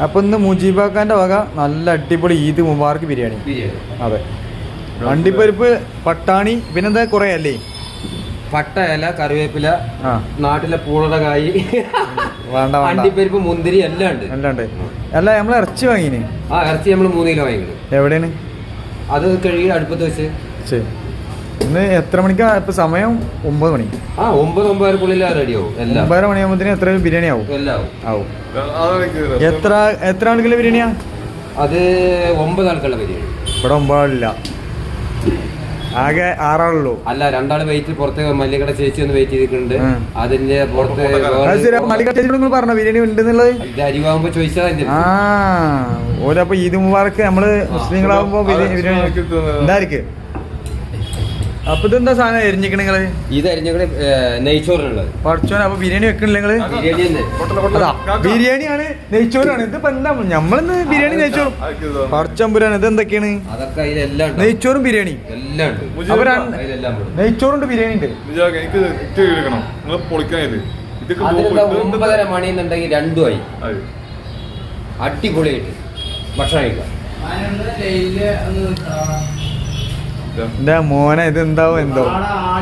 അപ്പൊ ഇന്ന് മുജീബാക്കാന്റെ വക നല്ല അടിപൊളി ഈദ് മുബാറക്ക് ബിരിയാണി. അതെ, അണ്ടിപ്പരിപ്പ്, പട്ടാണി, പിന്നെന്താ കൊറേ അല്ലേ? പട്ട ഇല, കറിവേപ്പില, നാട്ടിലെ പൂളടകായി, വേണ്ട അണ്ടിപ്പരിപ്പ്, മുന്തിരി എല്ലാം ഉണ്ട്. അല്ല, നമ്മള് ഇറച്ചി വാങ്ങിന്. ഇറച്ചി നമ്മള് 3 കിലോ വാങ്ങിക്കുന്നു. എവിടെയാണ്? അത് കഴുകി അടുപ്പത്ത് വെച്ച്. ഇന്ന് എത്ര മണിക്കാ? ഇപ്പൊ സമയം 9 മണി. 9-9:30 റെഡിയാവും. 9:30 മണിയാകുമ്പോ എത്ര ബിരിയാണി ആവും? ആവും. എത്ര ആളുകളുടെ ബിരിയാണിയാ? അത് 9 ആൾക്കുള്ള ബിരിയാണി. ഇവിടെ 9 ആളില്ല, ആകെ 6 ആളുള്ളൂ. അല്ല, 2 ആള് വെയിറ്റ് പുറത്ത് മല്ലികട ചേച്ചി ഒന്ന് വെയിറ്റ് ചെയ്തിട്ടുണ്ട്. അതിന്റെ പുറത്ത് പറഞ്ഞ ബിരിയാണി ഉണ്ടെന്നുള്ളത് അരിവാകുമ്പോ ചോദിച്ചാൽ ഓരോ ഈദ് മുബാറക്ക് നമ്മള് മുസ്ലിങ്ങളാകുമ്പോ ബിരിയാണി എന്തായിരിക്കും? അപ്പൊ ഇതെന്താ സാധനം എരിഞ്ഞിക്കണ നിങ്ങള്? ഇത് എരിഞ്ഞ നെയ്ച്ചോറിനുള്ളത്. പഠിച്ചോനെ, അപ്പൊ ബിരിയാണി വെക്കണില്ല നിങ്ങള്? ബിരിയാണിയാണ്, നെയ്ച്ചോറാണ്. ഇതിപ്പോ എന്താ നമ്മളിന്ന് ബിരിയാണി നെയ്ച്ചോറും പഠിച്ചമ്പുരാണ്. ഇത് എന്തൊക്കെയാണ്? നെയ്ച്ചോറും ബിരിയാണി എല്ലാം ഉണ്ട്. നെയ്ച്ചോറുണ്ട്, ബിരിയാണി ഉണ്ട്. 9:30 മണിന്നുണ്ടെങ്കിൽ 2 ആയി. അടിപൊളിയായിട്ട് ഭക്ഷണം കഴിക്കാം. എന്റെ മോനെ, ഇത് എന്താവും എന്തോ.